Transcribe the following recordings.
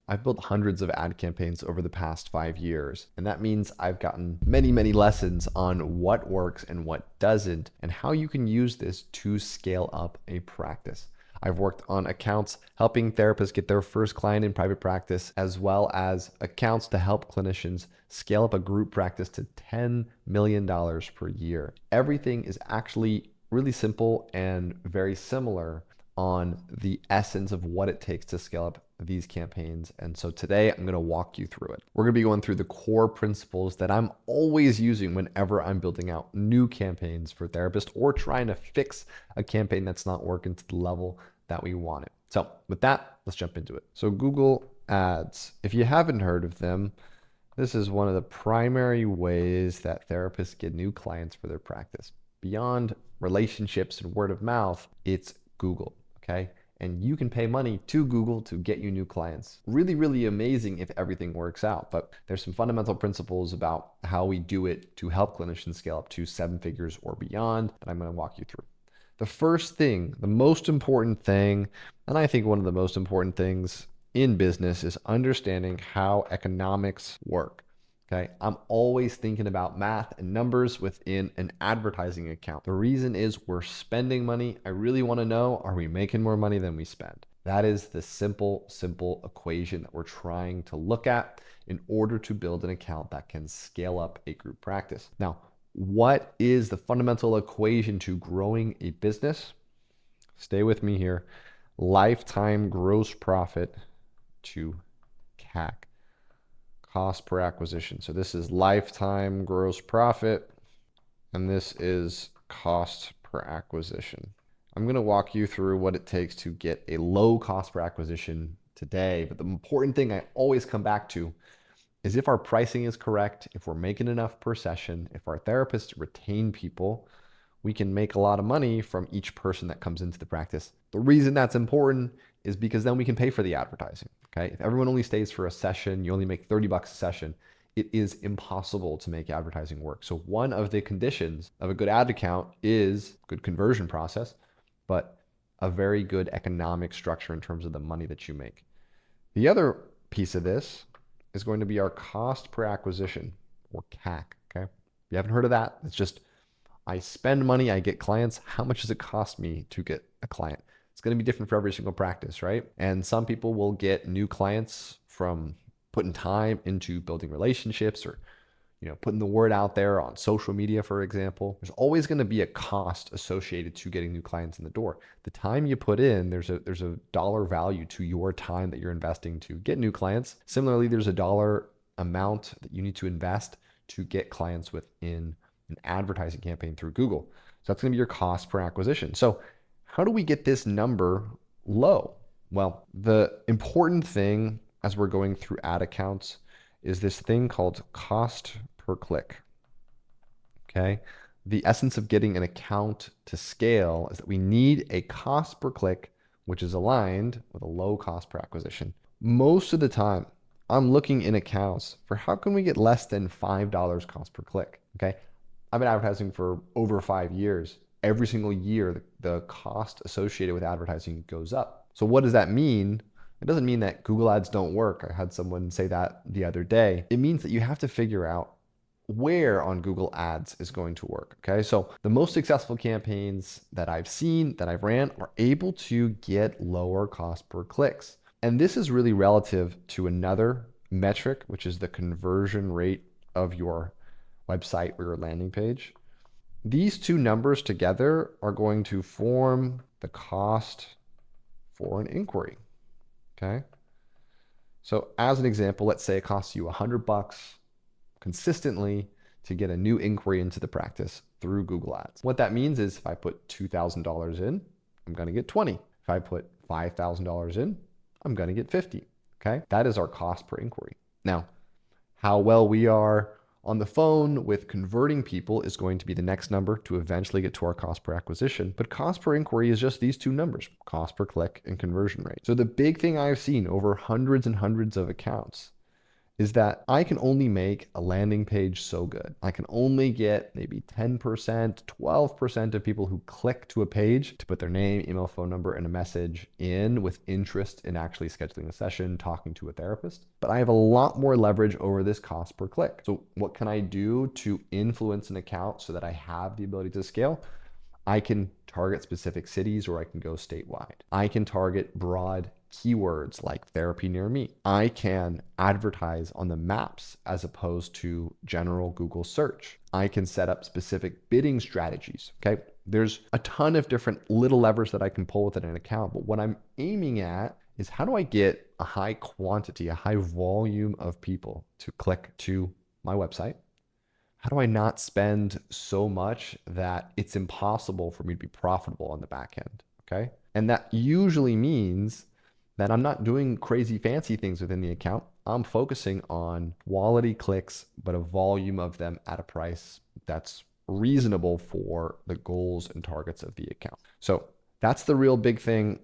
I've built hundreds of ad campaigns over the past 5 years, and that means I've gotten many, many lessons on what works and what doesn't, and how you can use this to scale up a practice. I've worked on accounts helping therapists get their first client in private practice, as well as accounts to help clinicians scale up a group practice to $10 million per year. Everything is actually really simple and very similar on the essence of what it takes to scale up these campaigns. And so today I'm going to walk you through it. We're going to be going through the core principles that I'm always using whenever I'm building out new campaigns for therapists or trying to fix a campaign that's not working to the level that we want it. So with that, let's jump into it. So Google Ads, if you haven't heard of them, this is one of the primary ways that therapists get new clients for their practice. Beyond relationships and word of mouth, it's Google. Okay. And you can pay money to Google to get you new clients. Really, really amazing if everything works out. But there's some fundamental principles about how we do it to help clinicians scale up to 7 figures or beyond that I'm going to walk you through. The first thing, the most important thing, and I think one of the most important things in business is understanding how economics work. Okay, I'm always thinking about math and numbers within an advertising account. The reason is we're spending money. I really want to know, are we making more money than we spend? That is the simple equation that we're trying to look at in order to build an account that can scale up a group practice. Now, what is the fundamental equation to growing a business? Stay with me here. Lifetime gross profit to CAC. Cost per acquisition. So this is lifetime gross profit, and this is cost per acquisition. I'm going to walk you through what it takes to get a low cost per acquisition today. But the important thing I always come back to is if our pricing is correct, if we're making enough per session, if our therapists retain people, we can make a lot of money from each person that comes into the practice. The reason that's important is because then we can pay for the advertising. Okay. If everyone only stays for a session, you only make $30 a session, it is impossible to make advertising work. So one of the conditions of a good ad account is good conversion process, but a very good economic structure in terms of the money that you make. The other piece of this is going to be our cost per acquisition, or CAC. Okay. If you haven't heard of that, it's just I spend money, I get clients. How much does it cost me to get a client? It's going to be different for every single practice, right? And some people will get new clients from putting time into building relationships or putting the word out there on social media, for example. There's always going to be a cost associated to getting new clients in the door. The time you put in, there's a dollar value to your time that you're investing to get new clients. Similarly, there's a dollar amount that you need to invest to get clients within an advertising campaign through Google. So that's going to be your cost per acquisition. So how do we get this number low? Well, the important thing as we're going through ad accounts is this thing called cost per click. Okay. The essence of getting an account to scale is that we need a cost per click, which is aligned with a low cost per acquisition. Most of the time, I'm looking in accounts for how can we get less than $5 cost per click. Okay. I've been advertising for over 5 years. Every single year, the cost associated with advertising goes up. So what does that mean? It doesn't mean that Google Ads don't work. I had someone say that the other day. It means that you have to figure out where on Google Ads is going to work. Okay. So the most successful campaigns that I've seen, that I've ran, are able to get lower cost per clicks. And this is really relative to another metric, which is the conversion rate of your website or your landing page. These two numbers together are going to form the cost for an inquiry. Okay. So as an example, let's say it costs you $100 consistently to get a new inquiry into the practice through Google Ads. What that means is if I put $2,000 in, I'm going to get 20. If I put $5,000 in, I'm going to get 50. Okay. That is our cost per inquiry. Now, how well we are on the phone with converting people is going to be the next number to eventually get to our cost per acquisition. But cost per inquiry is just these two numbers, cost per click and conversion rate. So the big thing I've seen over hundreds and hundreds of accounts is that I can only make a landing page so good. I can only get maybe 10%, 12% of people who click to a page to put their name, email, phone number, and a message in with interest in actually scheduling a session, talking to a therapist. But I have a lot more leverage over this cost per click. So what can I do to influence an account so that I have the ability to scale? I can target specific cities or I can go statewide. I can target broad keywords like therapy near me. I can advertise on the maps as opposed to general Google search. I can set up specific bidding strategies. Okay. There's a ton of different little levers that I can pull within an account. But what I'm aiming at is how do I get a high quantity, a high volume of people to click to my website? How do I not spend so much that it's impossible for me to be profitable on the back end? Okay. And that usually means that I'm not doing crazy fancy things within the account. I'm focusing on quality clicks, but a volume of them at a price that's reasonable for the goals and targets of the account. So that's the real big thing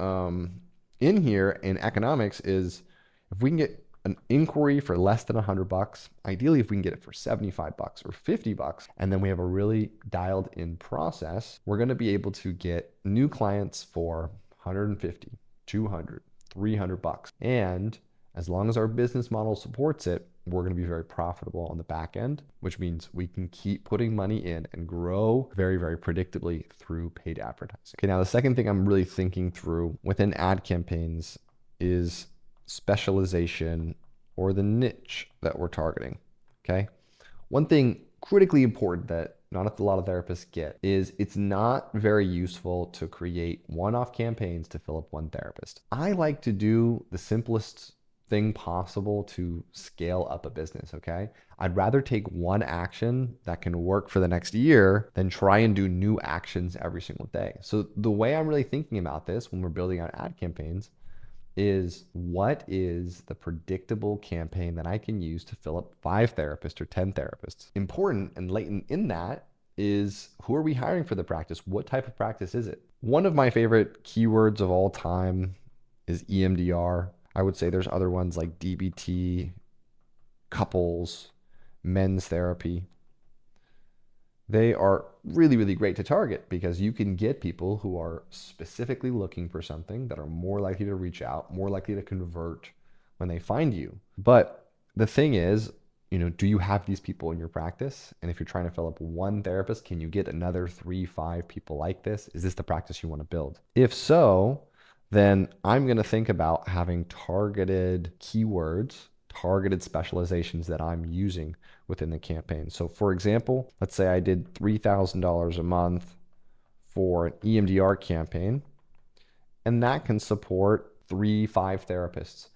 in here in economics is if we can get an inquiry for less than $100, ideally if we can get it for $75 or $50, and then we have a really dialed in process, we're going to be able to get new clients for 150, 200, $300. And as long as our business model supports it, we're going to be very profitable on the back end, which means we can keep putting money in and grow very, very predictably through paid advertising. Okay, now the second thing I'm really thinking through within ad campaigns is specialization or the niche that we're targeting. Okay. One thing critically important that not a lot of therapists get is it's not very useful to create one-off campaigns to fill up one therapist. I like to do the simplest thing possible to scale up a business. Okay. I'd rather take one action that can work for the next year than try and do new actions every single day. So the way I'm really thinking about this when we're building out ad campaigns is what is the predictable campaign that I can use to fill up 5 therapists or 10 therapists? Important and latent in that is who are we hiring for the practice? What type of practice is it? One of my favorite keywords of all time is EMDR. I would say there's other ones like DBT, couples, men's therapy. They are really, really great to target because you can get people who are specifically looking for something that are more likely to reach out, more likely to convert when they find you. But the thing is, do you have these people in your practice? And if you're trying to fill up one therapist, can you get another 3, 5 people like this? Is this the practice you want to build? If so, then I'm going to think about having targeted keywords, targeted specializations that I'm using within the campaign. So for example, let's say I did $3,000 a month for an EMDR campaign, and that can support 3, 5 therapists.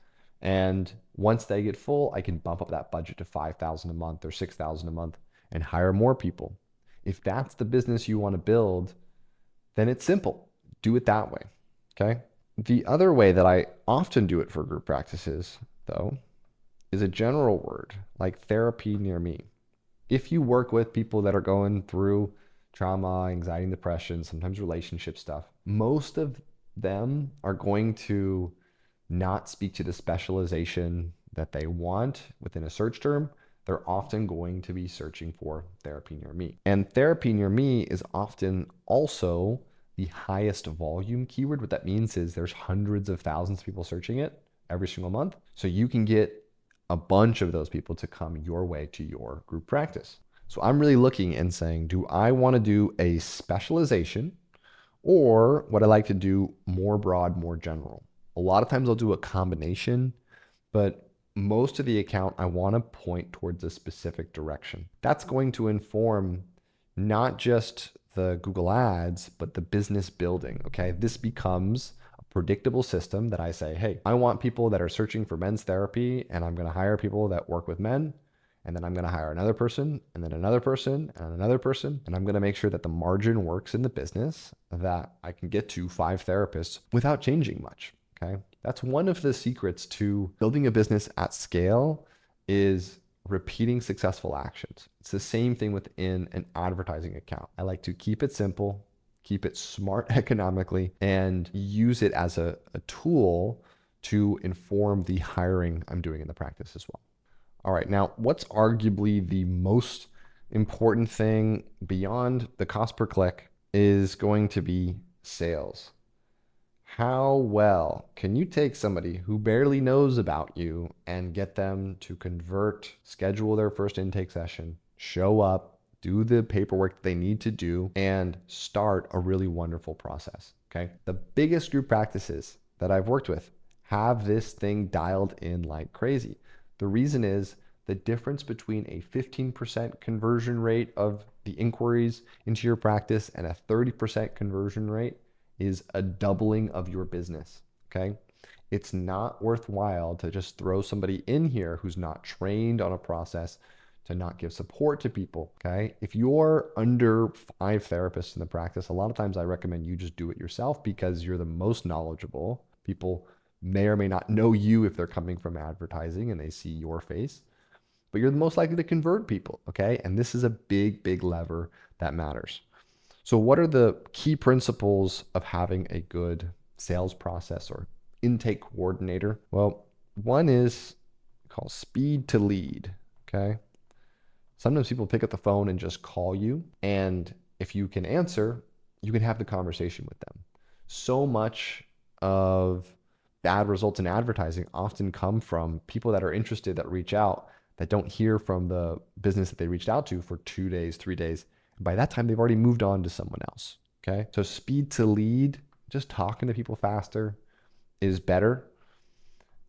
And once they get full, I can bump up that budget to 5,000 a month or 6,000 a month and hire more people. If that's the business you want to build, then it's simple. Do it that way. Okay. The other way that I often do it for group practices, though, is a general word like therapy near me. If you work with people that are going through trauma, anxiety, and depression, sometimes relationship stuff, most of them are going to not speak to the specialization that they want within a search term. They're often going to be searching for therapy near me. And therapy near me is often also the highest volume keyword. What that means is there's hundreds of thousands of people searching it every single month. So you can get a bunch of those people to come your way to your group practice. So I'm really looking and saying, do I want to do a specialization or what I like to do more broad, more general? A lot of times I'll do a combination, but most of the account, I want to point towards a specific direction. That's going to inform not just the Google Ads, but the business building. Okay. This becomes a predictable system that I say, hey, I want people that are searching for men's therapy, and I'm going to hire people that work with men. And then I'm going to hire another person, and then another person, and another person. And I'm going to make sure that the margin works in the business, that I can get to 5 therapists without changing much. Okay. That's one of the secrets to building a business at scale is repeating successful actions. It's the same thing within an advertising account. I like to keep it simple, keep it smart economically, and use it as a tool to inform the hiring I'm doing in the practice as well. All right, now what's arguably the most important thing beyond the cost per click is going to be sales. How well can you take somebody who barely knows about you and get them to convert, schedule their first intake session, show up, do the paperwork they need to do, and start a really wonderful process? Okay. The biggest group practices that I've worked with have this thing dialed in like crazy. The reason is the difference between a 15% conversion rate of the inquiries into your practice and a 30% conversion rate is a doubling of your business. Okay. It's not worthwhile to just throw somebody in here who's not trained on a process to not give support to people. Okay. If you're under 5 therapists in the practice, a lot of times I recommend you just do it yourself because you're the most knowledgeable. People may or may not know you if they're coming from advertising and they see your face, but you're the most likely to convert people. Okay. And this is a big, big lever that matters. So, what are the key principles of having a good sales process or intake coordinator? Well, one is called speed to lead. Okay. Sometimes people pick up the phone and just call you. And if you can answer, you can have the conversation with them. So much of bad results in advertising often come from people that are interested that reach out that don't hear from the business that they reached out to for 2 days, 3 days. By that time, they've already moved on to someone else. Okay. So speed to lead, just talking to people faster is better.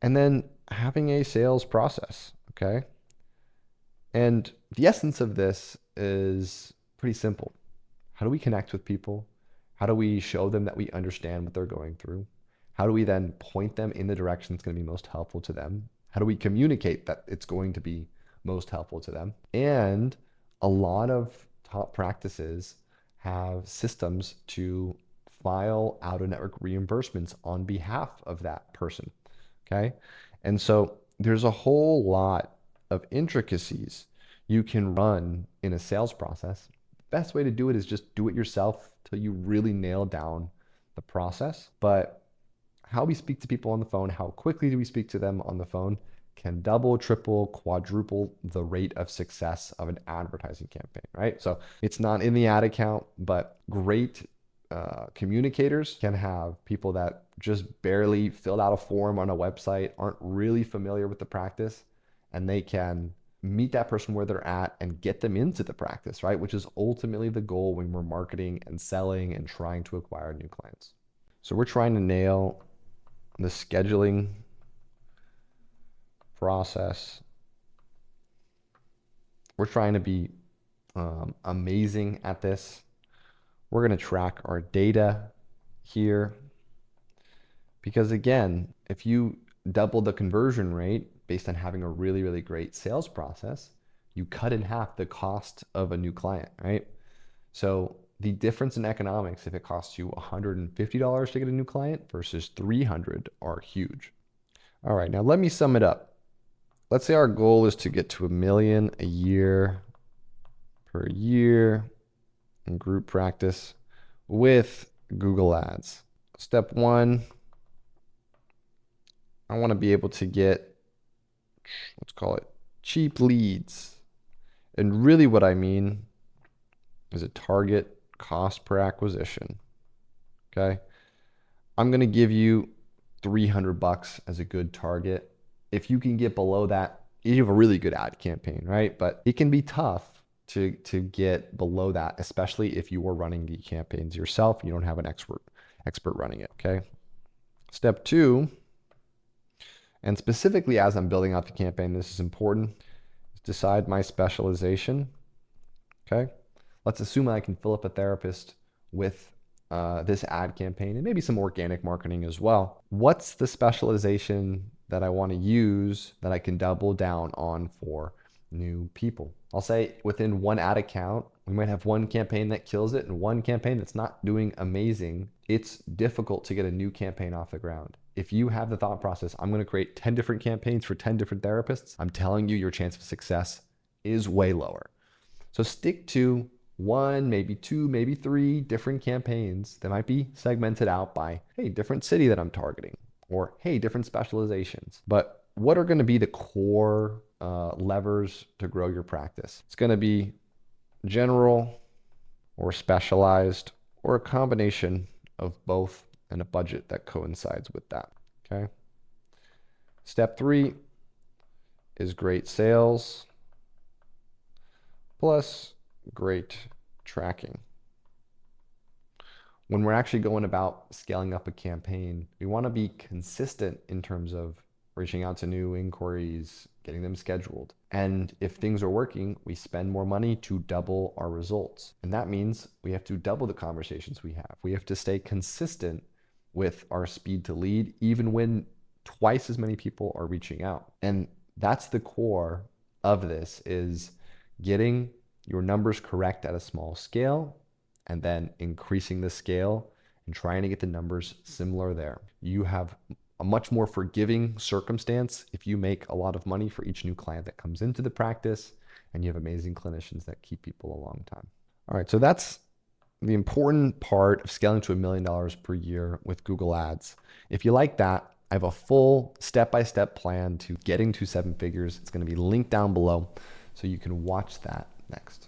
And then having a sales process. Okay. And the essence of this is pretty simple. How do we connect with people? How do we show them that we understand what they're going through? How do we then point them in the direction that's going to be most helpful to them? How do we communicate that it's going to be most helpful to them? And a lot of top practices have systems to file out of network reimbursements on behalf of that person. Okay. And so there's a whole lot of intricacies you can run in a sales process. The best way to do it is just do it yourself till you really nail down the process. But how we speak to people on the phone, how quickly do we speak to them on the phone, can double, triple, quadruple the rate of success of an advertising campaign, right? So it's not in the ad account, but great communicators can have people that just barely filled out a form on a website, aren't really familiar with the practice, and they can meet that person where they're at and get them into the practice, right? Which is ultimately the goal when we're marketing and selling and trying to acquire new clients. So we're trying to nail the scheduling process. We're trying to be amazing at this. We're going to track our data here because, again, if you double the conversion rate based on having a really, really great sales process, you cut in half the cost of a new client, right? So the difference in economics, if it costs you $150 to get a new client versus $300, are huge. All right, now let me sum it up. Let's say our goal is to get to $1 million a year per year in group practice with Google Ads. Step one, I want to be able to get, let's call it cheap leads. And really what I mean is a target cost per acquisition. Okay. I'm going to give you $300 as a good target. If you can get below that, you have a really good ad campaign, right? But it can be tough to get below that, especially if you are running the campaigns yourself. You don't have an expert running it. Okay. Step two, and specifically as I'm building out the campaign, this is important, is decide my specialization. Okay. Let's assume I can fill up a therapist with this ad campaign and maybe some organic marketing as well. What's the specialization that I want to use that I can double down on for new people? I'll say within one ad account, we might have one campaign that kills it and one campaign that's not doing amazing. It's difficult to get a new campaign off the ground. If you have the thought process, I'm going to create 10 different campaigns for 10 different therapists, I'm telling you, your chance of success is way lower. So stick to one, maybe two, maybe three different campaigns that might be segmented out by, hey, different city that I'm targeting, or hey, different specializations. But what are going to be the core levers to grow your practice. It's going to be general or specialized or a combination of both and a budget that coincides with that. Okay. Step 3 is great sales plus great tracking. When we're actually going about scaling up a campaign, we want to be consistent in terms of reaching out to new inquiries, getting them scheduled. And if things are working, we spend more money to double our results. And that means we have to double the conversations we have. We have to stay consistent with our speed to lead, even when twice as many people are reaching out. And that's the core of this, is getting your numbers correct at a small scale and then increasing the scale and trying to get the numbers similar there. You have a much more forgiving circumstance if you make a lot of money for each new client that comes into the practice, and you have amazing clinicians that keep people a long time. All right, so that's the important part of scaling to $1 million per year with Google Ads. If you like that, I have a full step-by-step plan to getting to 7 figures. It's going to be linked down below, so you can watch that next.